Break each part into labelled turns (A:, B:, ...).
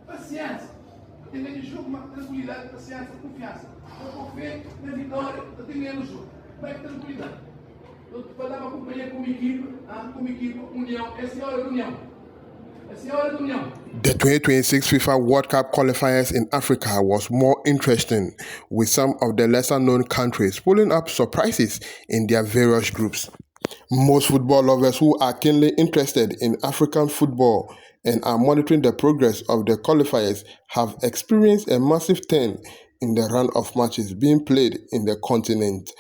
A: paciência. Tem meio de jogo, uma tranquilidade, paciência, confiança. Eu confio na vitória, eu tenho meio no jogo. Vai com tranquilidade. Eu vou dar uma companhia com uma equipe, união. Essa é a hora da união. Essa é a hora da união.
B: The 2026 FIFA World Cup qualifiers in Africa was more interesting, with some of the lesser-known countries pulling up surprises in their various groups. Most football lovers who are keenly interested in African football and are monitoring the progress of the qualifiers have experienced a massive turn in the run of matches being played in the continent.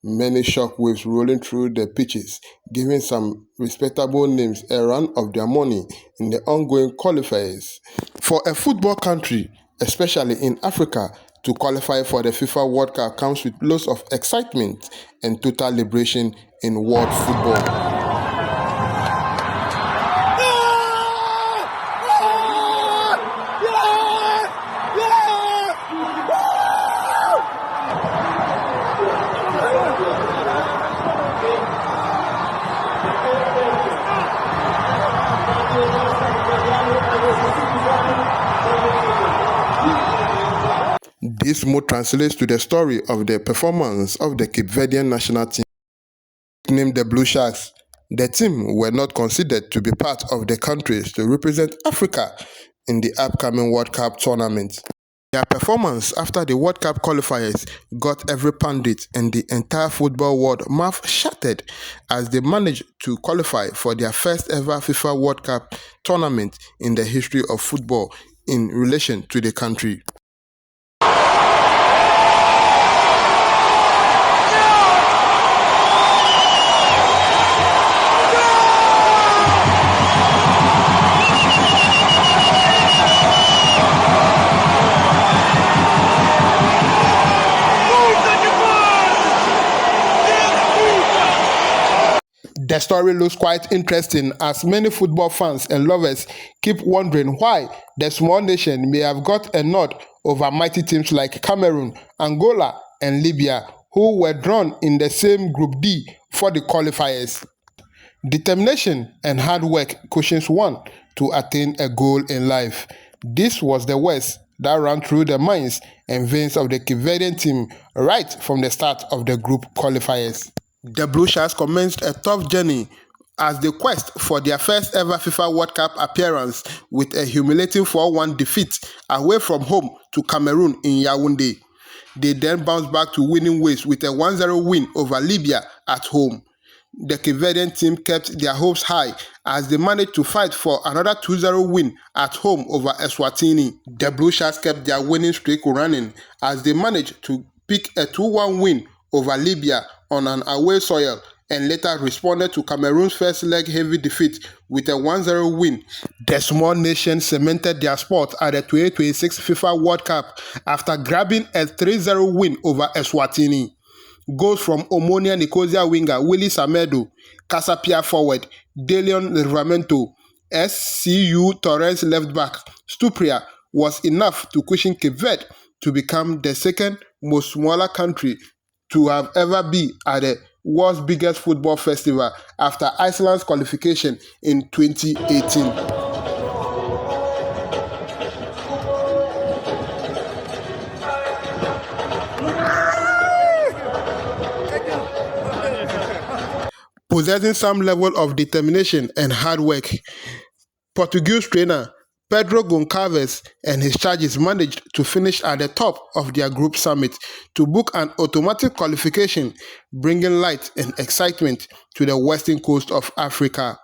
B: Many shockwaves rolling through the pitches, giving some respectable names a run of their money in the ongoing qualifiers. For a football country, especially in Africa, to qualify for the FIFA World Cup comes with loads of excitement and total liberation in world football. This mood translates to the story of the performance of the Cape Verdean national team, named the Blue Sharks. The team were not considered to be part of the countries to represent Africa in the upcoming World Cup tournament. Their performance after the World Cup qualifiers got every pundit and the entire football world mouth shattered as they managed to qualify for their first ever FIFA World Cup tournament in the history of football in relation to the country. The story looks quite interesting as many football fans and lovers keep wondering why the small nation may have got a nod over mighty teams like Cameroon, Angola, and Libya, who were drawn in the same Group D for the qualifiers. Determination and hard work cushions one to attain a goal in life. This was the words that ran through the minds and veins of the Cape Verdean team right from the start of the group qualifiers. The Blue Sharks commenced a tough journey as they quest for their first ever FIFA World Cup appearance with a humiliating 4-1 defeat away from home to Cameroon in Yaoundé. They then bounced back to winning ways with a 1-0 win over Libya at home. The Cape Verdean team kept their hopes high as they managed to fight for another 2-0 win at home over Eswatini. The Blue Sharks kept their winning streak running as they managed to pick a 2-1 win over Libya on an away soil and later responded to Cameroon's first leg heavy defeat with a 1-0 win. The small nation cemented their spot at the 2026 FIFA World Cup after grabbing a 3-0 win over Eswatini. Goals from Omonia Nicosia winger Willy Samedo, Casapia forward Delion Livramento, SCU Torrens left back Stupria was enough to cushion Cape Verde to become the second most smaller country to have ever been at the world's biggest football festival after Iceland's qualification in 2018. Possessing some level of determination and hard work, Portuguese trainer Pedro Goncalves and his charges managed to finish at the top of their group summit to book an automatic qualification, bringing light and excitement to the western coast of Africa.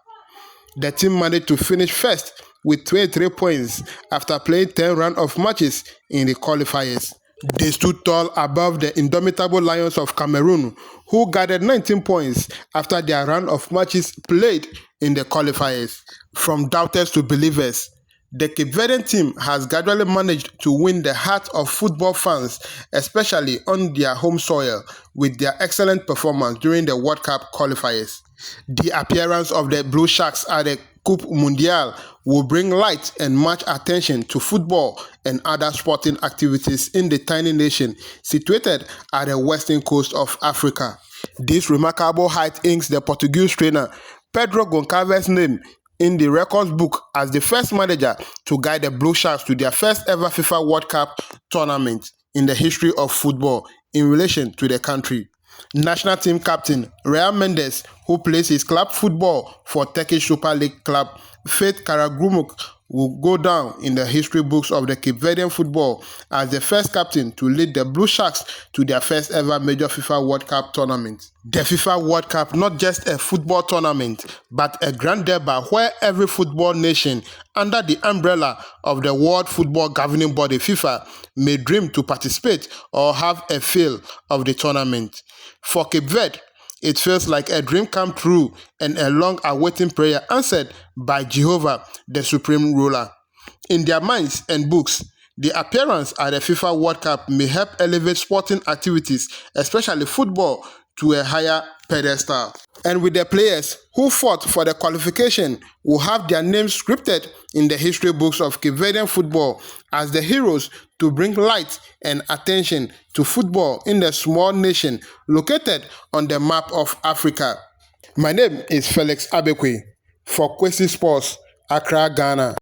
B: The team managed to finish first with 23 points after playing 10 rounds of matches in the qualifiers. They stood tall above the indomitable Lions of Cameroon, who gathered 19 points after their run of matches played in the qualifiers. From doubters to believers, the Cape Verdean team has gradually managed to win the heart of football fans, especially on their home soil, with their excellent performance during the World Cup qualifiers. The appearance of the Blue Sharks at the Coupe Mondiale will bring light and much attention to football and other sporting activities in the tiny nation situated at the western coast of Africa. This remarkable height inks the Portuguese trainer Pedro Goncalves' name in the records book as the first manager to guide the Blue Sharks to their first ever FIFA World Cup tournament in the history of football in relation to the country. National team captain Real Mendes, who plays his club football for Turkish Super League club Fatih Karagümrük, will go down in the history books of the Cape Verdean football as the first captain to lead the Blue Sharks to their first ever major FIFA World Cup tournament. The FIFA World Cup, not just a football tournament, but a grand derby where every football nation under the umbrella of the World Football Governing Body FIFA may dream to participate or have a feel of the tournament. For Cape Verde, it feels like a dream come true and a long-awaiting prayer answered by Jehovah, the supreme ruler. In their minds and books, the appearance at the FIFA World Cup may help elevate sporting activities, especially football, to a higher pedestal. And with the players who fought for the qualification will have their names scripted in the history books of Cape Verdean football as the heroes to bring light and attention to football in the small nation located on the map of Africa. My name is Felix Abekwe for Kwesi Sports, Accra, Ghana.